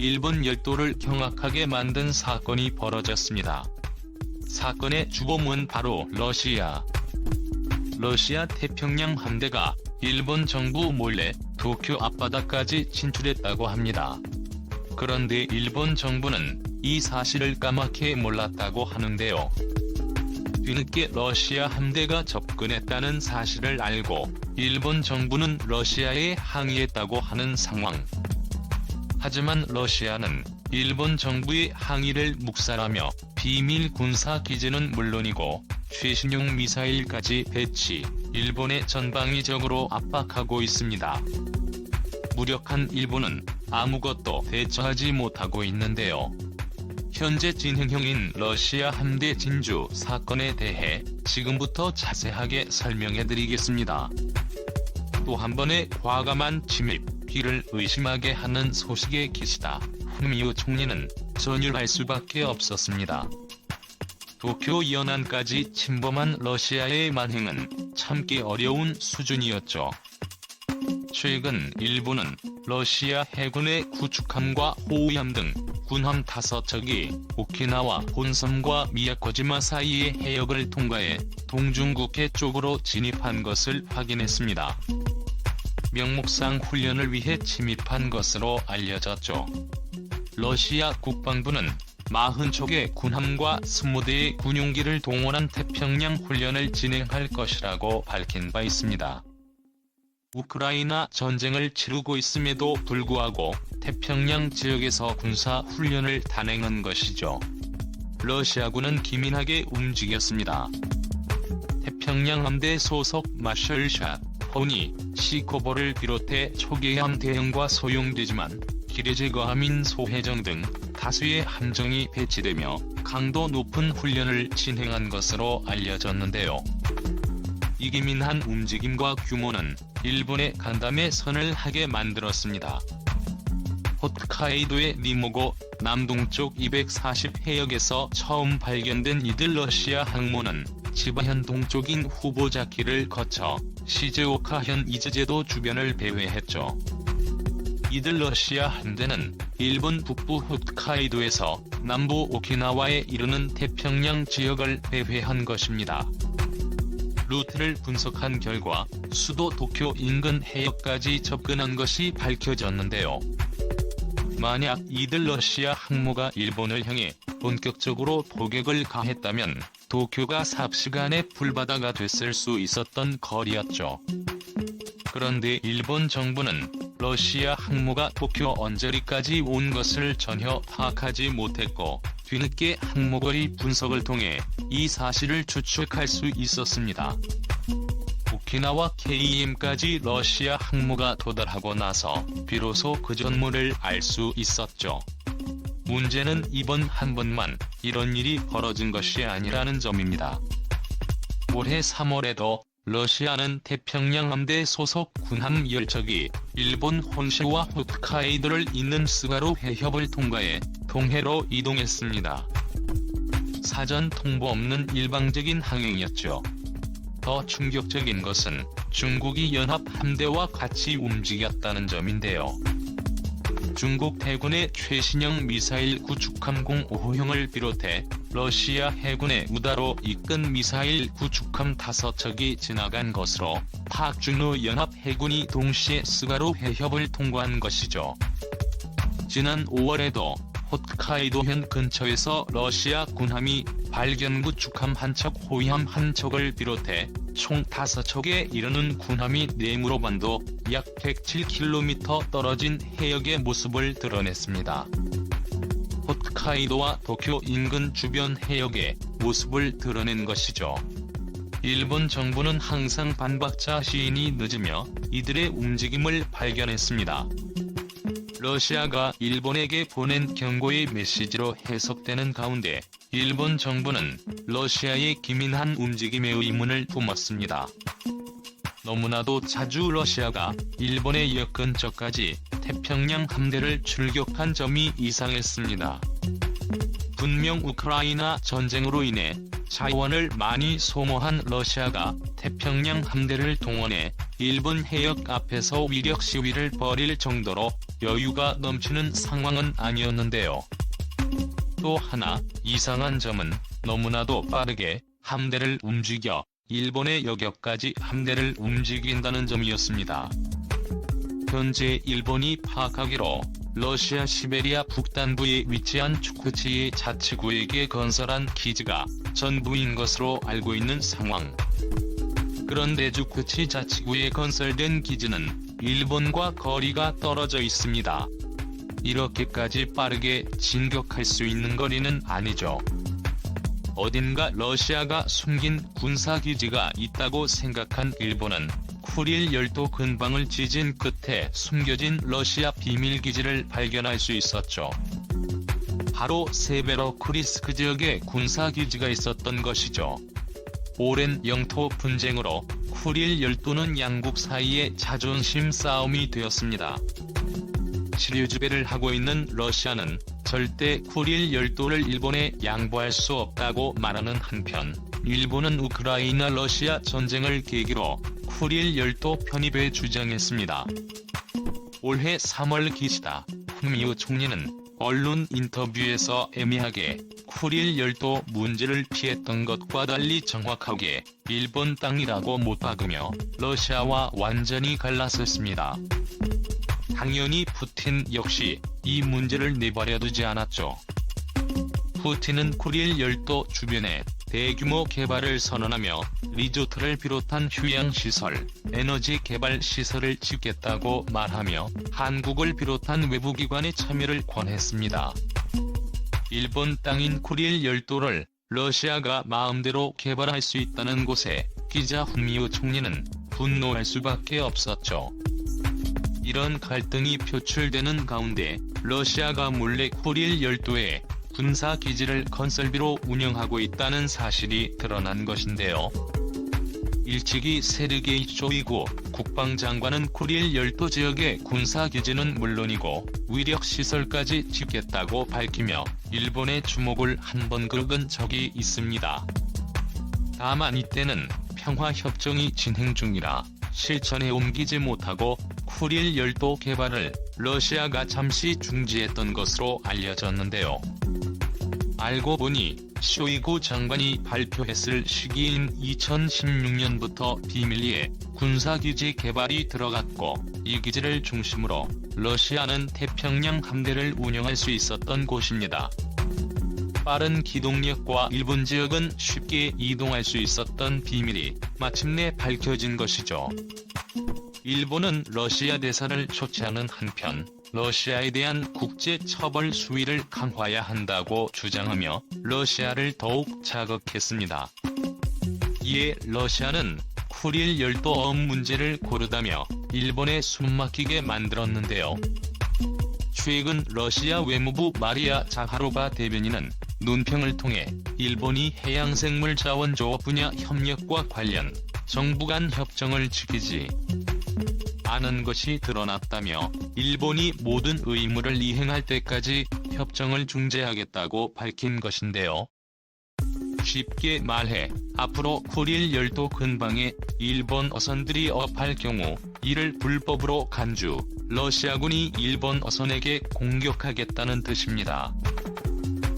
일본 열도를 경악하게 만든 사건이 벌어졌습니다. 사건의 주범은 바로 러시아 태평양 함대가 일본 정부 몰래 도쿄 앞바다까지 진출했다고 합니다. 그런데 일본 정부는 이 사실을 까맣게 몰랐다고 하는데요. 뒤늦게 러시아 함대가 접근했다는 사실을 알고 일본 정부는 러시아에 항의했다고 하는 상황. 하지만 러시아는 일본 정부의 항의를 묵살하며 비밀 군사 기지는 물론이고 최신형 미사일까지 배치, 일본의 전방위적으로 압박하고 있습니다. 무력한 일본은 아무것도 대처하지 못하고 있는데요. 현재 진행형인 러시아 함대 진주 사건에 대해 지금부터 자세하게 설명해드리겠습니다. 또 한 번의 과감한 침입, 귀를 의심하게 하는 소식의 기시다 후미오 총리는 전율할 수밖에 없었습니다. 도쿄 연안까지 침범한 러시아의 만행은 참기 어려운 수준이었죠. 최근 일본은 러시아 해군의 구축함과 호위함 등 군함 5척이 오키나와 본섬과 미야코지마 사이의 해역을 통과해 동중국해 쪽으로 진입한 것을 확인했습니다. 명목상 훈련을 위해 침입한 것으로 알려졌죠. 러시아 국방부는 40척의 군함과 20대의 군용기를 동원한 태평양 훈련을 진행할 것이라고 밝힌 바 있습니다. 우크라이나 전쟁을 치르고 있음에도 불구하고 태평양 지역에서 군사 훈련을 단행한 것이죠. 러시아군은 기민하게 움직였습니다. 태평양 함대 소속 마셜샷, 포니, 시코보를 비롯해 초계함 대형과 소용되지만 기뢰 제거함인 소해정 등 다수의 함정이 배치되며 강도 높은 훈련을 진행한 것으로 알려졌는데요. 이 기민한 움직임과 규모는 일본의 간담회 선을 하게 만들었습니다. 홋카이도의 니모고 남동쪽 240해역에서 처음 발견된 이들 러시아 항모는 치바현 동쪽인 후보자키를 거쳐 시즈오카현 이즈제도 주변을 배회했죠. 이들 러시아 함대는 일본 북부 홋카이도에서 남부 오키나와에 이르는 태평양 지역을 배회한 것입니다. 루트를 분석한 결과 수도 도쿄 인근 해역까지 접근한 것이 밝혀졌는데요. 만약 이들 러시아 항모가 일본을 향해 본격적으로 포격을 가했다면 도쿄가 삽시간에 불바다가 됐을 수 있었던 거리였죠. 그런데 일본 정부는 러시아 항모가 도쿄 언저리까지 온 것을 전혀 파악하지 못했고 뒤늦게 항모거리 분석을 통해 이 사실을 추측할 수 있었습니다. 오키나와 KM까지 러시아 항모가 도달하고 나서 비로소 그 전모를 알 수 있었죠. 문제는 이번 한 번만 이런 일이 벌어진 것이 아니라는 점입니다. 올해 3월에도 러시아는 태평양 함대 소속 군함 10척이 일본 혼슈와 홋카이도를 잇는 스가루 해협을 통과해 동해로 이동했습니다. 사전 통보 없는 일방적인 항행이었죠. 더 충격적인 것은 중국이 연합 함대와 같이 움직였다는 점인데요. 중국 해군의 최신형 미사일 구축함 05호형을 비롯해 러시아 해군의 우다로 이끈 미사일 구축함 5척이 지나간 것으로 박준호 연합 해군이 동시에 스가루 해협을 통과한 것이죠. 지난 5월에도 홋카이도현 근처에서 러시아 군함이 발견 구축함 1척, 호위함 1척을 비롯해 총 5척에 이르는 군함이 내무로반도 약 107km 떨어진 해역의 모습을 드러냈습니다. 홋카이도와 도쿄 인근 주변 해역의 모습을 드러낸 것이죠. 일본 정부는 항상 반박자 시인이 늦으며 이들의 움직임을 발견했습니다. 러시아가 일본에게 보낸 경고의 메시지로 해석되는 가운데 일본 정부는 러시아의 기민한 움직임에 의문을 품었습니다. 너무나도 자주 러시아가 일본의 역 근처까지 태평양 함대를 출격한 점이 이상했습니다. 분명 우크라이나 전쟁으로 인해 자원을 많이 소모한 러시아가 태평양 함대를 동원해 일본 해역 앞에서 위력 시위를 벌일 정도로 여유가 넘치는 상황은 아니었는데요. 또 하나 이상한 점은 너무나도 빠르게 함대를 움직여 일본의 여격까지 함대를 움직인다는 점이었습니다. 현재 일본이 파악하기로 러시아 시베리아 북단부에 위치한 추코치의 자치구에게 건설한 기지가 전부인 것으로 알고 있는 상황. 그런데 추코치 자치구에 건설된 기지는 일본과 거리가 떨어져 있습니다. 이렇게까지 빠르게 진격할 수 있는 거리는 아니죠. 어딘가 러시아가 숨긴 군사기지가 있다고 생각한 일본은 쿠릴 열도 근방을 지진 끝에 숨겨진 러시아 비밀기지를 발견할 수 있었죠. 바로 세베로크리스크 지역에 군사기지가 있었던 것이죠. 오랜 영토 분쟁으로 쿠릴 열도는 양국 사이의 자존심 싸움이 되었습니다. 치료지배를 하고 있는 러시아는 절대 쿠릴 열도를 일본에 양보할 수 없다고 말하는 한편, 일본은 우크라이나 러시아 전쟁을 계기로 쿠릴 열도 편입에 주장했습니다. 올해 3월 기시다 후미오 총리는 언론 인터뷰에서 애매하게 쿠릴 열도 문제를 피했던 것과 달리 정확하게 일본 땅이라고 못 박으며 러시아와 완전히 갈라섰습니다. 당연히 푸틴 역시 이 문제를 내버려 두지 않았죠. 푸틴은 쿠릴 열도 주변에 대규모 개발을 선언하며 리조트를 비롯한 휴양시설, 에너지 개발 시설을 짓겠다고 말하며 한국을 비롯한 외부기관의 참여를 권했습니다. 일본 땅인 쿠릴 열도를 러시아가 마음대로 개발할 수 있다는 곳에 기자 후미오 총리는 분노할 수밖에 없었죠. 이런 갈등이 표출되는 가운데 러시아가 몰래 쿠릴 열도에 군사기지를 건설비로 운영하고 있다는 사실이 드러난 것인데요. 일찍이 세르게이 쇼이구 국방장관은 쿠릴 열도 지역의 군사기지는 물론이고 위력시설까지 짓겠다고 밝히며 일본의 주목을 한번 긁은 적이 있습니다. 다만 이때는 평화협정이 진행 중이라 실천에 옮기지 못하고 쿠릴 열도 개발을 러시아가 잠시 중지했던 것으로 알려졌는데요. 알고 보니 쇼이구 장관이 발표했을 시기인 2016년부터 비밀리에 군사기지 개발이 들어갔고 이 기지를 중심으로 러시아는 태평양 함대를 운영할 수 있었던 곳입니다. 빠른 기동력과 일본 지역은 쉽게 이동할 수 있었던 비밀이 마침내 밝혀진 것이죠. 일본은 러시아 대사를 초치하는 한편 러시아에 대한 국제 처벌 수위를 강화해야 한다고 주장하며 러시아를 더욱 자극했습니다. 이에 러시아는 쿠릴 열도 어업 문제를 고르다며 일본에 숨막히게 만들었는데요. 최근 러시아 외무부 마리아 자하로바 대변인은 논평을 통해 일본이 해양생물 자원 조업 분야 협력과 관련 정부 간 협정을 지키지 않은 것이 드러났다며 일본이 모든 의무를 이행할 때까지 협정을 중재하겠다고 밝힌 것인데요. 쉽게 말해 앞으로 쿠릴 열도 근방에 일본 어선들이 어업할 경우 이를 불법으로 간주, 러시아군이 일본 어선에게 공격하겠다는 뜻입니다.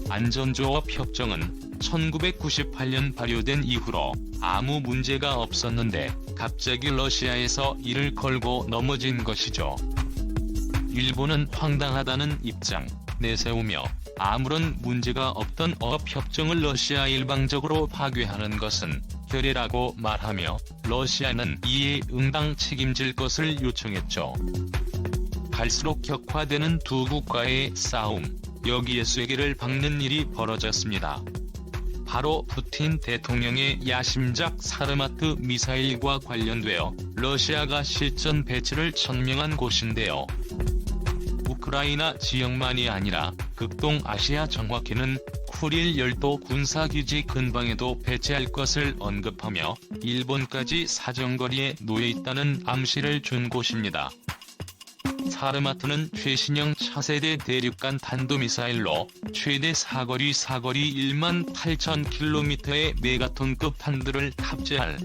안전조업 협정은 1998년 발효된 이후로 아무 문제가 없었는데 갑자기 러시아에서 이를 걸고 넘어진 것이죠. 일본은 황당하다는 입장 내세우며 아무런 문제가 없던 어업협정을 러시아 일방적으로 파괴하는 것은 결례라고 말하며 러시아는 이에 응당 책임질 것을 요청했죠. 갈수록 격화되는 두 국가의 싸움, 여기에 쐐기를 박는 일이 벌어졌습니다. 바로 푸틴 대통령의 야심작 사르마트 미사일과 관련되어 러시아가 실전 배치를 천명한 곳인데요. 우크라이나 지역만이 아니라 극동아시아 정확히는 쿠릴 열도 군사기지 근방에도 배치할 것을 언급하며 일본까지 사정거리에 놓여 있다는 암시를 준 곳입니다. 사르마트는 최신형 차세대 대륙간 탄도미사일로 최대 사거리 18,000km의 메가톤급 탄두를 탑재할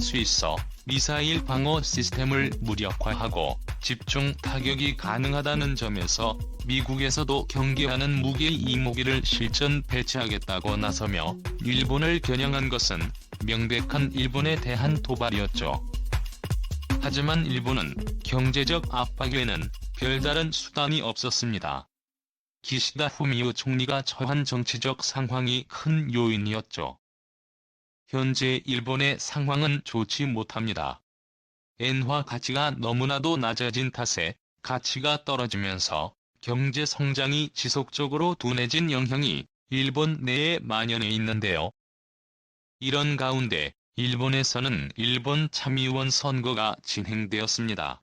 수 있어 미사일 방어 시스템을 무력화하고 집중 타격이 가능하다는 점에서 미국에서도 경계하는 무기 이모기를 실전 배치하겠다고 나서며 일본을 겨냥한 것은 명백한 일본에 대한 도발이었죠. 하지만 일본은 경제적 압박 외에는 별다른 수단이 없었습니다. 기시다 후미오 총리가 처한 정치적 상황이 큰 요인이었죠. 현재 일본의 상황은 좋지 못합니다. 엔화 가치가 너무나도 낮아진 탓에 가치가 떨어지면서 경제 성장이 지속적으로 둔해진 영향이 일본 내에 만연해 있는데요. 이런 가운데 일본에서는 일본 참의원 선거가 진행되었습니다.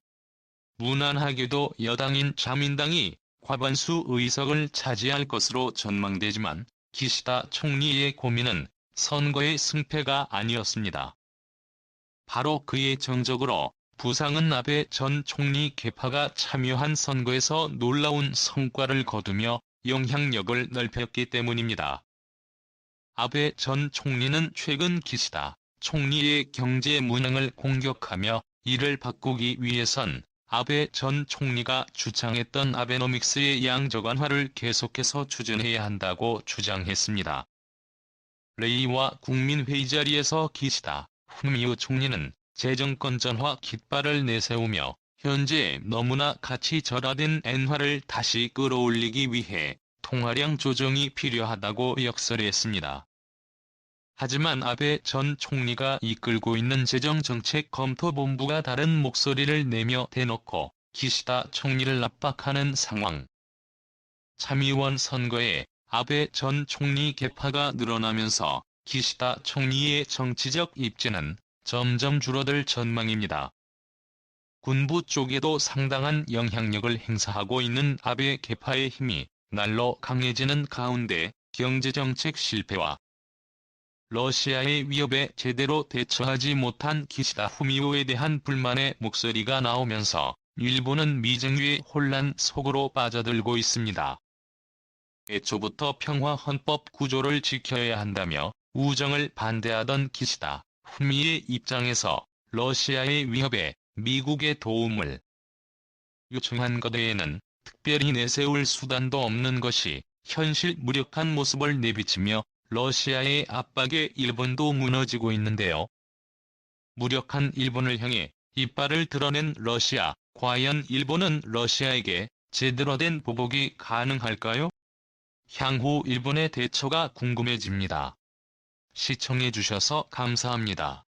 무난하게도 여당인 자민당이 과반수 의석을 차지할 것으로 전망되지만 기시다 총리의 고민은 선거의 승패가 아니었습니다. 바로 그의 정적으로 부상은 아베 전 총리 계파가 참여한 선거에서 놀라운 성과를 거두며 영향력을 넓혔기 때문입니다. 아베 전 총리는 최근 기시다 총리의 경제 무능을 공격하며 이를 바꾸기 위해선 아베 전 총리가 주창했던 아베노믹스의 양적 완화를 계속해서 추진해야 한다고 주장했습니다. 레이와 국민회의 자리에서 기시다 후미오 총리는 재정권 전화 깃발을 내세우며 현재 너무나 가치 절하된 엔화를 다시 끌어올리기 위해 통화량 조정이 필요하다고 역설했습니다. 하지만 아베 전 총리가 이끌고 있는 재정정책검토본부가 다른 목소리를 내며 대놓고 기시다 총리를 압박하는 상황. 참의원 선거에 아베 전 총리 계파가 늘어나면서 기시다 총리의 정치적 입지는 점점 줄어들 전망입니다. 군부 쪽에도 상당한 영향력을 행사하고 있는 아베 계파의 힘이 날로 강해지는 가운데 경제정책 실패와 러시아의 위협에 제대로 대처하지 못한 기시다 후미오에 대한 불만의 목소리가 나오면서 일본은 미증유의 혼란 속으로 빠져들고 있습니다. 애초부터 평화 헌법 구조를 지켜야 한다며 우정을 반대하던 기시다 후미오의 입장에서 러시아의 위협에 미국의 도움을 요청한 것 외에는 특별히 내세울 수단도 없는 것이 현실 무력한 모습을 내비치며 러시아의 압박에 일본도 무너지고 있는데요. 무력한 일본을 향해 이빨을 드러낸 러시아, 과연 일본은 러시아에게 제대로 된 보복이 가능할까요? 향후 일본의 대처가 궁금해집니다. 시청해주셔서 감사합니다.